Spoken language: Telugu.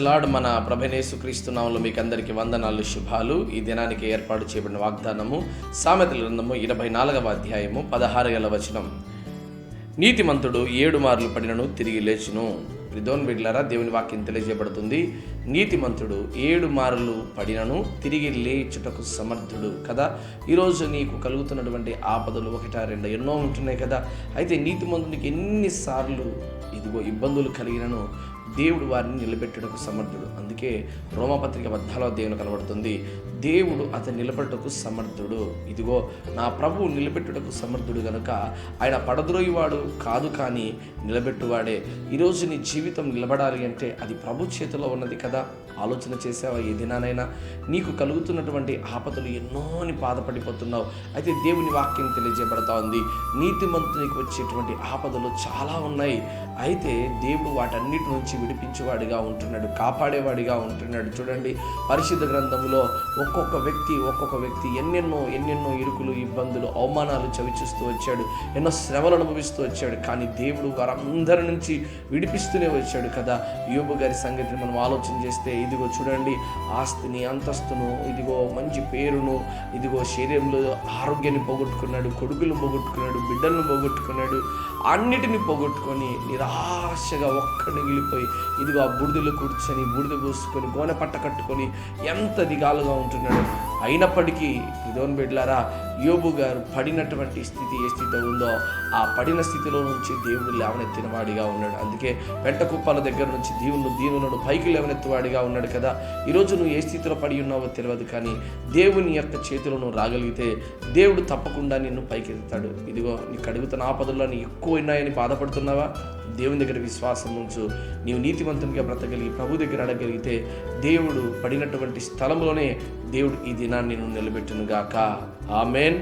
లార్డ్. మన ప్రభువైన యేసుక్రీస్తు నామములో మీకు అందరికీ వందనాలు, శుభాలు. ఈ దినానికి ఏర్పాటు చేయబడిన వాగ్దానము సామెతల గ్రంథము 24వ అధ్యాయము 16వ వచనం. నీతిమంతుడు 7 మార్లు పడినను తిరిగి లేచును. దేవుని బిడ్డలారా, దేవుని వాక్యం తెలియజేయబడుతుంది. నీతిమంతుడు 7 మార్లు పడినను తిరిగి లేచుటకు సమర్థుడు కదా. ఈరోజు నీకు కలుగుతున్నటువంటి ఆపదలు 1, 2 ఎన్నో ఉంటున్నాయి కదా. అయితే నీతిమంతునికి ఎన్నిసార్లు ఇబ్బందులు కలిగినను దేవుడు వారిని నిలబెట్టుటకు సమర్థుడు. అందుకే రోమపత్రిక 14వ అధ్యాయంలో కనబడుతుంది, దేవుడు అతను నిలబెట్టుటకు సమర్థుడు. నా ప్రభువు నిలబెట్టుటకు సమర్థుడు గనుక ఆయన పడద్రోయివాడు కాదు, కానీ నిలబెట్టువాడే. ఈరోజు నీ జీవితం నిలబడాలి అంటే అది ప్రభు చేతిలో ఉన్నది కదా. ఆలోచన చేసావా? ఈ దినానైనా నీకు కలుగుతున్నటువంటి ఆపదలు ఎన్నోని బాధపడిపోతున్నావు. అయితే దేవుని వాక్యం తెలియజేయబడతా ఉంది, నీతిమంతునికి వచ్చేటువంటి ఆపదలు చాలా ఉన్నాయి. అయితే దేవుడు వాటన్నిటి నుంచి విడిపించేవాడిగా ఉంటున్నాడు, కాపాడేవాడిగా ఉంటున్నాడు. చూడండి, పరిశుద్ధ గ్రంథంలో ఒక్కొక్క వ్యక్తి ఎన్నెన్నో ఇరుకులు, ఇబ్బందులు, అవమానాలు చవిచూస్తూ వచ్చాడు, ఎన్నో శ్రమలు అనుభవిస్తూ వచ్చాడు. కానీ దేవుడు వారందరి నుంచి విడిపిస్తూనే వచ్చాడు కదా. యోబు గారి సంగతిని మనం ఆలోచన చేస్తే, చూడండి, ఆస్తిని, అంతస్తును, మంచి పేరును, శరీరంలో ఆరోగ్యాన్ని పోగొట్టుకున్నాడు, కొడుకులు పోగొట్టుకున్నాడు, బిడ్డలను పోగొట్టుకున్నాడు, అన్నిటిని పోగొట్టుకొని నిరాశగా ఒక్కడిని మిగిలిపోయి ఆ బూడిదలో కూర్చొని, బూడిద పోసుకొని, గోనె పట్ట కట్టుకొని ఎంత దిగాలుగా ఉంటున్నాడు. అయినప్పటికీ దేవుని బిడ్డలారా, యోబు గారు పడినటువంటి స్థితి ఏ స్థితి ఉందో ఆ పడిన స్థితిలో నుంచి దేవుడు లేవనెత్తిన వాడిగా ఉన్నాడు. అందుకే పెంట కుప్పాల దగ్గర నుంచి దీనులను పైకి లేవనెత్తువాడిగా ఉన్నాడు కదా. ఈరోజు నువ్వు ఏ స్థితిలో పడి ఉన్నావో తెలియదు, కానీ దేవుని యొక్క చేతిలో నువ్వు రాగలిగితే దేవుడు తప్పకుండా నిన్ను పైకి ఎత్తుతాడు. నీకు అడుగుతున్న ఆపదల్లో నీ ఎక్కువ ఉన్నాయని బాధపడుతున్నావా? దేవుని దగ్గర విశ్వాసం ఉంచు. నీవు నీతివంతునిగా బ్రతకగలిగి ప్రభు దగ్గర అడగలిగితే దేవుడు పడినటువంటి స్థలంలోనే దేవుడు ఈ దినాన్ని నిన్ను నిలబెట్టును గాక. ఆమేన్.